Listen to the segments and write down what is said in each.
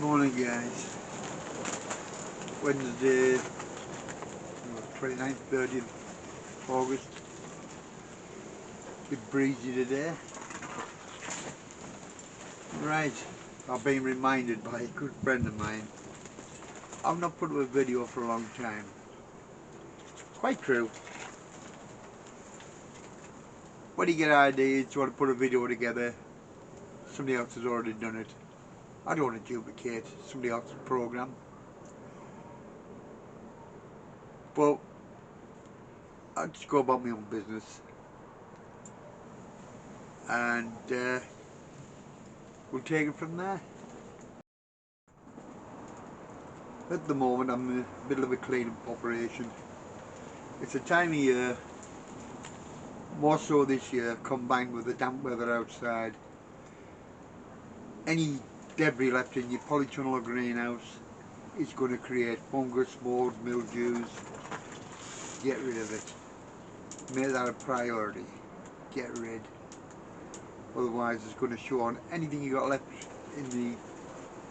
Morning guys, Wednesday 29th, 30th August, a bit breezy today. Right, I've been reminded by a good friend of mine, I've not put up a video for a long time. Quite true. When you get ideas, you want to put a video together, somebody else has already done it. I don't want to duplicate somebody else's program. But I just go about my own business, and we'll take it from there. At the moment I'm in the middle of a clean-up operation. It's a time of year, more so this year, combined with the damp weather outside. Any debris left in your polytunnel or greenhouse is going to create fungus, mold, mildews. Get rid of it. Make that a priority. Get rid. Otherwise it's going to show on anything you got left in the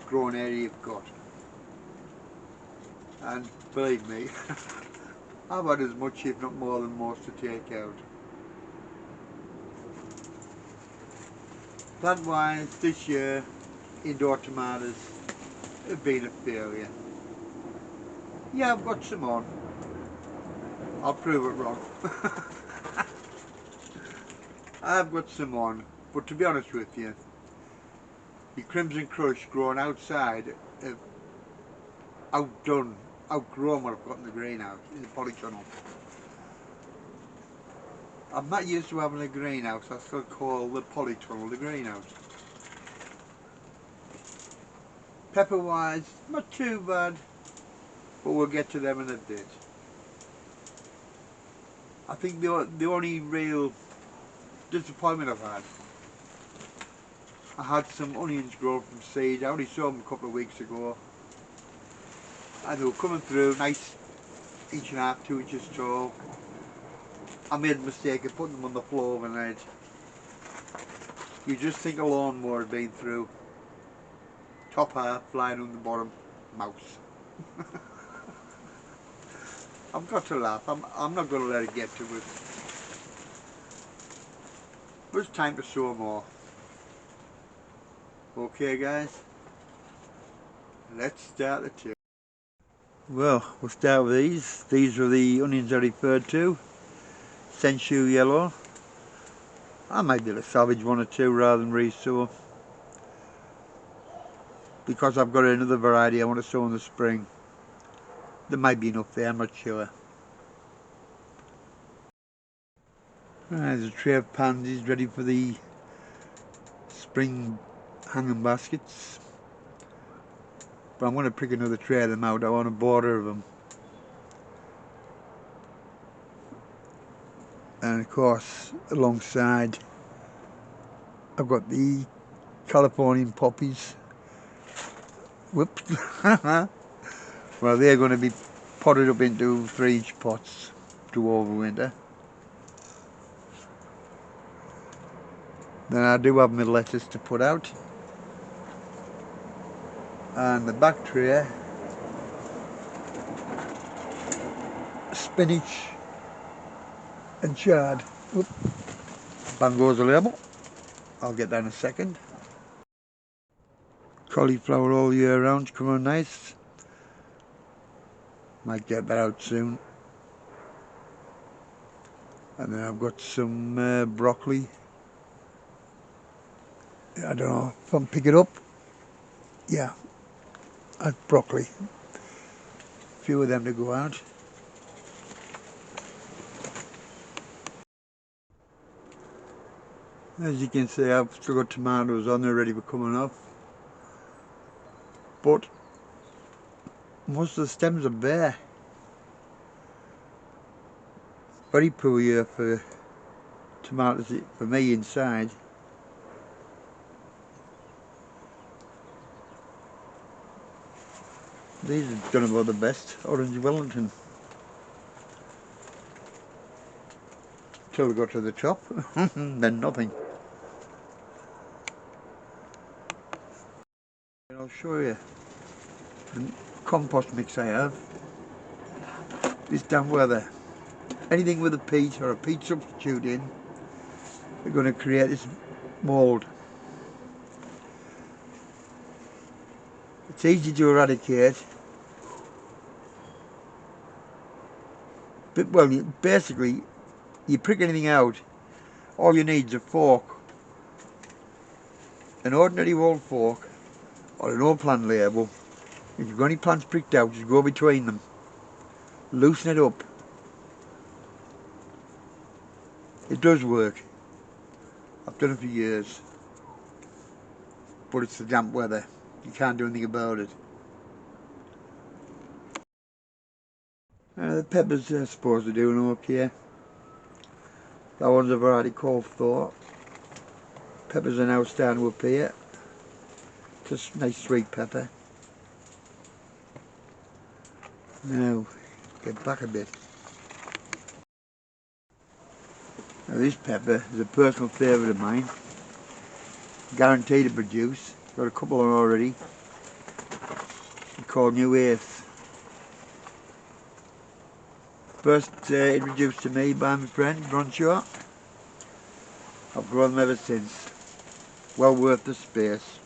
growing area you've got. And believe me, I've had as much, if not more than most, to take out. Plant wise, this year indoor tomatoes have been a failure. Yeah, I've got some on. I'll prove it wrong. I've got some on, but to be honest with you, the Crimson Crush growing outside have outgrown what I've got in the greenhouse, in the polytunnel. I'm not used to having a greenhouse, I still call the polytunnel the greenhouse. Pepper wise, not too bad, but we'll get to them in a bit. I think the only real disappointment I've had, I had some onions grow from seed. I only saw them a couple of weeks ago, and they were coming through nice, 1.5 to 2 inches tall. I made a mistake of putting them on the floor overnight. You just think a lawnmower had been through. Top half flying on the bottom, mouse. I've got to laugh, I'm not going to let it get to it. But it's time to sow more. Okay guys, let's start the tour. Well, we'll start with these. These are the onions I referred to. Sensu yellow. I might be able to salvage 1 or 2 rather than re-sow. Because I've got another variety I want to sow in the spring. There might be enough there, I'm not sure. There's a tray of pansies ready for the spring hanging baskets. But I'm going to pick another tray of them out. I want a border of them. And of course, alongside, I've got the Californian poppies. Whoops. Well, they're going to be potted up into 3-inch pots to overwinter. Then I do have my lettuce to put out. And the back tray, spinach and chard. Oop. Bang goes the label. I'll get that in a second. Cauliflower all year round, come on nice. Might get that out soon. And then I've got some broccoli. I don't know if I'm pick it up. Yeah, that's broccoli. A few of them to go out. As you can see, I've still got tomatoes on there ready for coming off. But most of the stems are bare. Very poor year for tomatoes for me inside. These are done about the best. Orange Wellington. Till we got to the top, then nothing. I'll show you. the compost mix I have, this damp weather. Anything with a peat or a peat substitute in, we're going to create this mould. It's easy to eradicate, but well, basically, you prick anything out, all you need is a fork, an ordinary old fork, or an old plant label. If you've got any plants pricked out, just go between them, loosen it up. It does work. I've done it for years, but it's the damp weather. You can't do anything about it. The peppers are supposed to do okay. That one's a variety called Thor. Peppers are now starting to appear. Just nice sweet pepper. Now, get back a bit. Now this pepper is a personal favourite of mine. Guaranteed to produce. Got a couple on already. It's called Ugust. First introduced to me by my friend Broncho. I've grown them ever since. Well worth the space.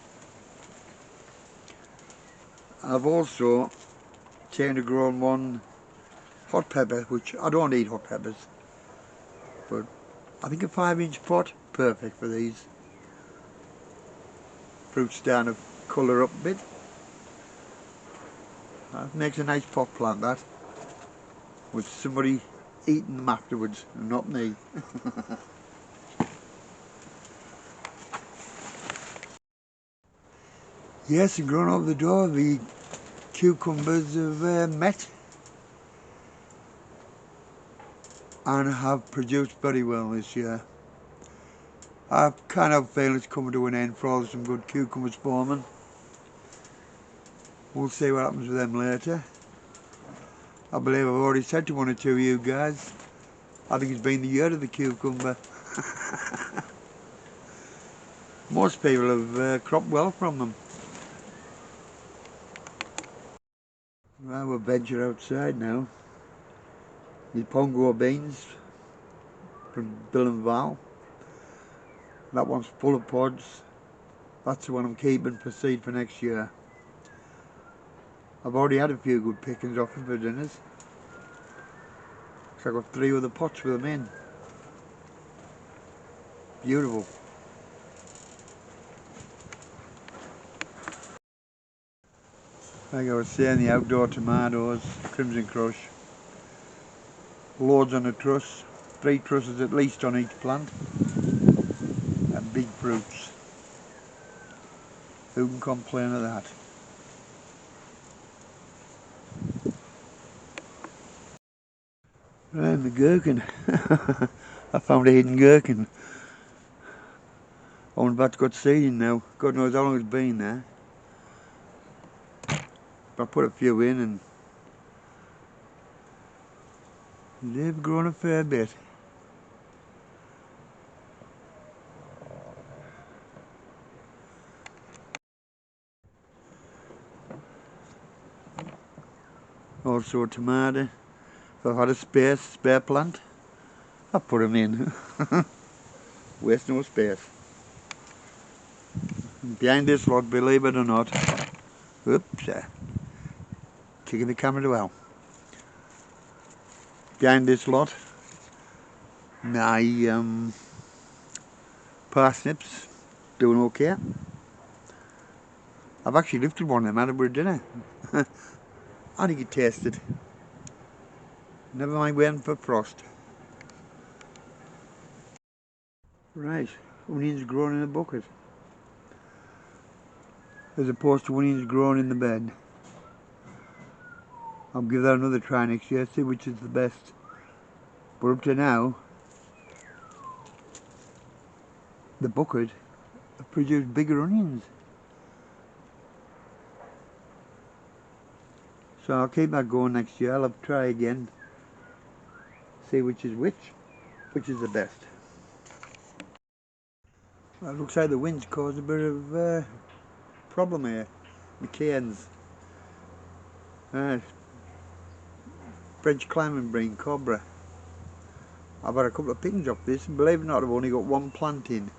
I've also taken to growing one hot pepper, which I don't eat hot peppers, but I think a 5-inch pot, perfect for these. Fruit's starting to colour up a bit. That makes a nice pot plant, that, with somebody eating them afterwards, and not me. Yes, and growing over the door, the cucumbers have met and have produced very well this year. I kind of feel it's coming to an end for all some good cucumbers forming. We'll see what happens with them later. I believe I've already said to one or two of you guys, I think it's been the year of the cucumber. Most people have cropped well from them. Right, we'll venture outside now. The pongo beans from Bill and Val. That one's full of pods. That's the one I'm keeping for seed for next year. I've already had a few good pickings off them for dinners. So I've got 3 other pots with them in. Beautiful. Like I was saying, the outdoor tomatoes, Crimson Crush. Loads on a truss. 3 trusses at least on each plant. And big fruits. Who can complain of that? Right, the gherkin. I found a hidden gherkin. I'm about to got seed in now. God knows how long it's been there. But I put a few in and they've grown a fair bit. Also a tomato. If I've had a spare plant, I put them in. Waste no space. And behind this lot, believe it or not, oops, kicking the camera to hell. Behind this lot, my parsnips doing okay. I've actually lifted one of them out of dinner. I think it tasted. Never mind waiting for frost. Right, onions growing in a bucket, as opposed to onions growing in the bed. I'll give that another try next year, see which is the best. But up to now, the bucket produced bigger onions. So I'll keep that going next year. I'll try again, see which is which is the best. Well, it looks like the wind's caused a bit of problem here. The canes. Uh, French climbing brain cobra. I've had a couple of pickings off this, and believe it or not, I've only got one plant in.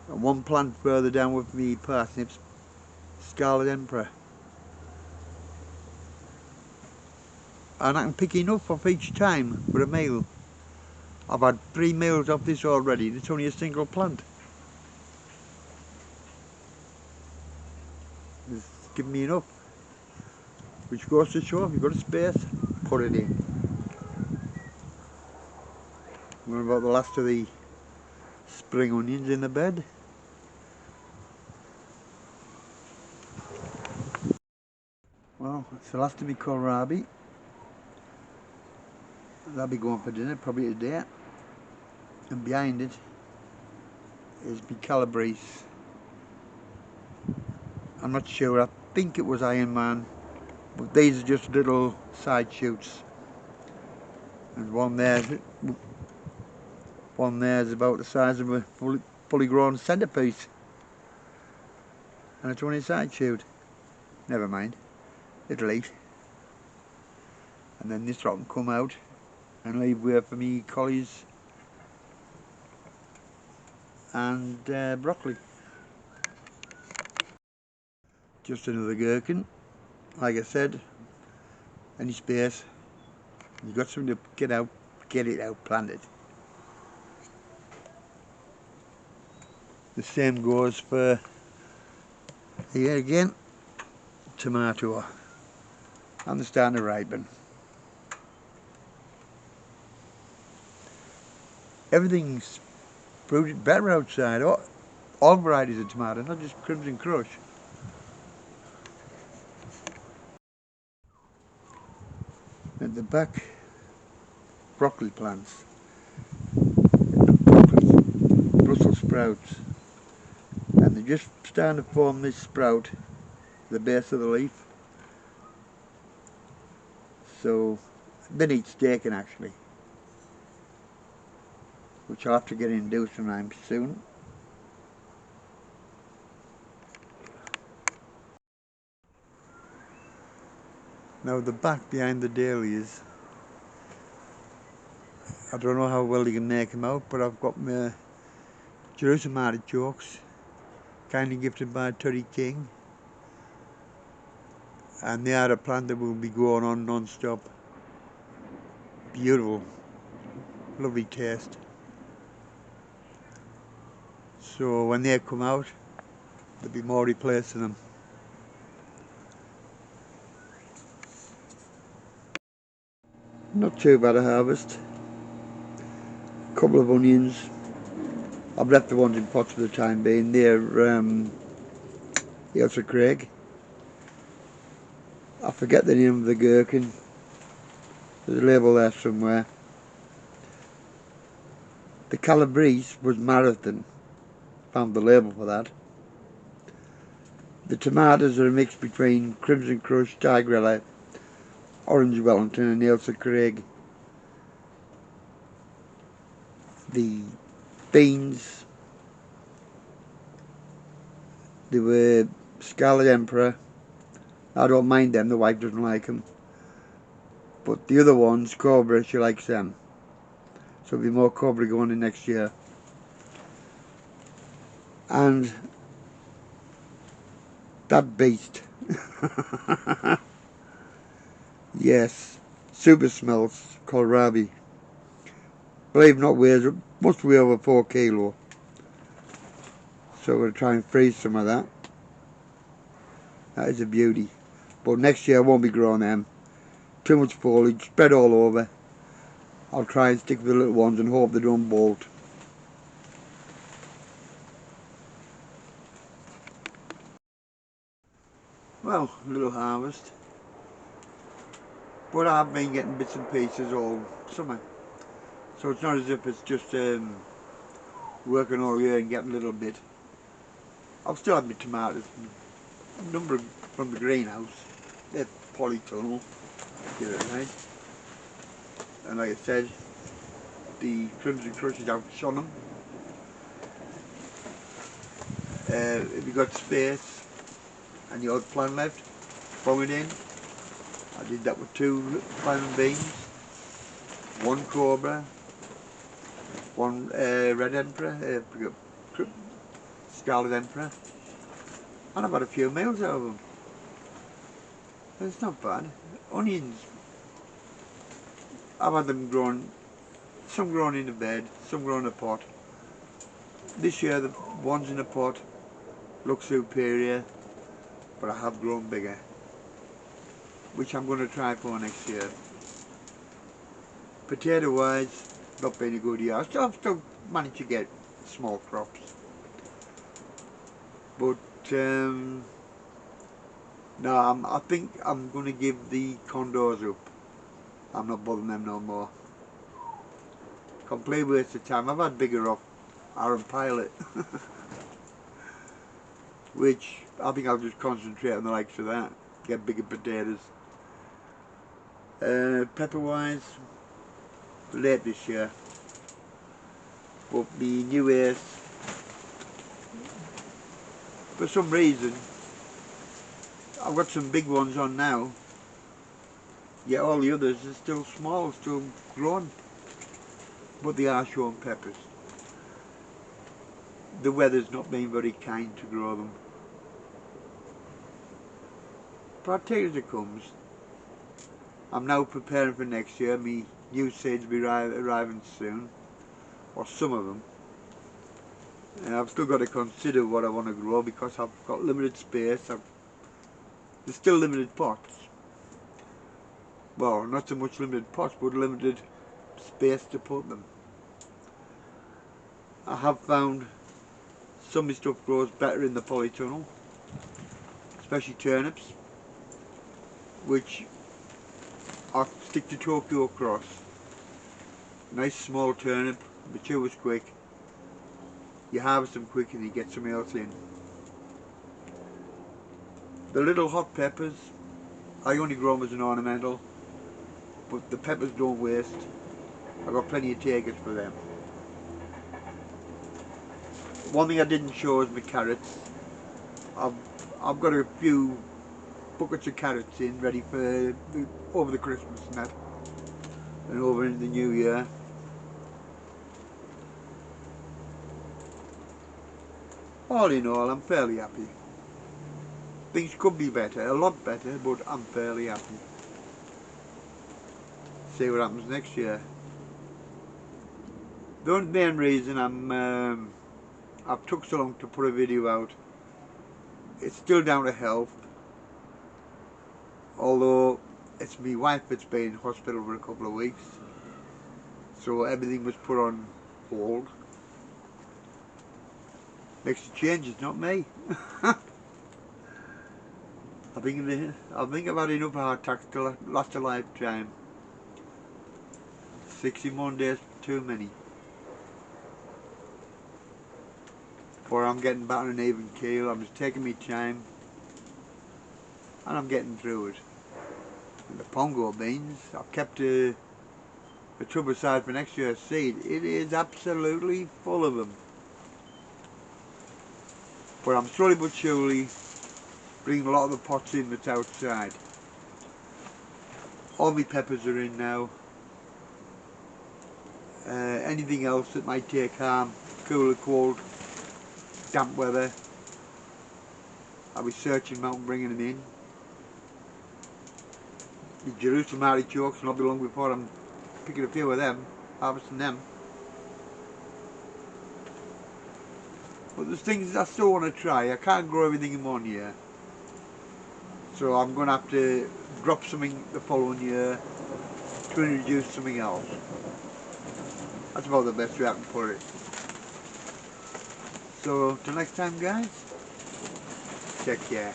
And one plant further down with me parsnips, Scarlet Emperor. And I can pick enough off each time for a meal. I've had 3 meals off this already, and it's only a single plant. It's given me enough. Which goes to show, if you've got a space, put it in. We're about the last of the spring onions in the bed. Well, it's the last of my kohlrabi. That'll be going for dinner probably today. And behind it is my calabrese. I'm not sure, I think it was Iron Man, but these are just little side shoots. And one there's about the size of a fully grown centrepiece. And it's only a side shoot. Never mind, it'll eat. And then this lot can come out and leave way for me collies and broccoli. Just another gherkin. Like I said, any space, you've got something to get it out, plant it. The same goes for here again, tomato. And they're starting to ripen. Everything's fruited better outside. All varieties of tomato, not just Crimson Crush. At the back, broccoli plants, Brussels sprouts, and they're just starting to form this sprout, the base of the leaf. So they need staking actually, which I'll have to get in and do sometime soon. Now the back behind the dahlias, I don't know how well you can make them out, but I've got my Jerusalem artichokes, kindly gifted by Teddy King, and they are a plant that will be growing on non-stop. Beautiful, lovely taste. So when they come out, there'll be more replacing them. Not too bad a harvest. A couple of onions. I've left the ones in pots for the time being. They're Ailsa Craig. I forget the name of the gherkin. There's a label there somewhere. The calabrese was Marathon. Found the label for that. The tomatoes are a mix between Crimson Crush, Tigrella, Orange Wellington and Ailsa Craig. The beans, they were Scarlet Emperor. I don't mind them, the wife doesn't like them. But the other ones, Cobra, she likes them. So there'll be more Cobra going in next year. And that beast. Yes, super smells, kohlrabi. Believe not, must weigh over 4 kilo. So we're going to try and freeze some of that. That is a beauty. But next year I won't be growing them. Too much foliage, spread all over. I'll try and stick with the little ones and hope they don't bolt. Well, a little harvest. But I've been getting bits and pieces all summer. So it's not as if it's just working all year and getting a little bit. I've still had my tomatoes, a number from the greenhouse. They're polytunnel, give it a nice. And like I said, the Crimson Crush is out on them. If you've got space and the odd plant left, bung it in. I did that with 2 lima beans, 1 cobra, 1 red emperor, scarlet emperor, and I've had a few meals out of them. It's not bad. Onions, I've had them grown, some grown in a bed, some grown in a pot. This year the ones in a pot look superior, but I have grown bigger, which I'm going to try for next year. Potato wise, not been a good year. I've still managed to get small crops, but no, I think I'm going to give the condors up. I'm not bothering them no more. Complete waste of time. I've had bigger off Aaron Pilot, which I think I'll just concentrate on the likes of that. Get bigger potatoes. Pepper wise, late this year, but the new ace, for some reason, I've got some big ones on now, yet all the others are still small, still growing, but they are showing peppers. The weather's not been very kind to grow them, but I'll take it as it comes. I'm now preparing for next year. My new seeds will be arriving soon, or some of them. And I've still got to consider what I want to grow because I've got limited space. There's still limited pots. Well, not so much limited pots, but limited space to put them. I have found some of my stuff grows better in the polytunnel, especially turnips, which I'll stick to Tokyo Cross. Nice small turnip, matures quick. You harvest them quick and you get something else in. The little hot peppers, I only grow them as an ornamental, but the peppers don't waste. I've got plenty of takers for them. One thing I didn't show is my carrots. I've got a few buckets of carrots in ready for over the Christmas and that, and over in the new year. All in all, I'm fairly happy. Things could be better, a lot better, but I'm fairly happy. See what happens next year. The main reason I've took so long to put a video out, it's still down to health. Although it's my wife that's been in hospital for a couple of weeks, so everything was put on hold. Makes the changes, not me. I think I've had enough heart attacks to last a lifetime. 61 days too many. Or I'm getting back on an even keel. I'm just taking my time, and I'm getting through it. And the pongo beans, I've kept a tub aside for next year's seed. It is absolutely full of them. But I'm slowly but surely bringing a lot of the pots in that's outside. All my peppers are in now. Anything else that might take harm, cooler, cold, damp weather, I'll be searching them out and bringing them in. The Jerusalem artichokes, not be long before I'm picking a few of them, harvesting them. But there's things I still want to try. I can't grow everything in one year, so I'm going to have to drop something the following year to introduce something else. That's about the best way I can put it. So till next time, guys, take care.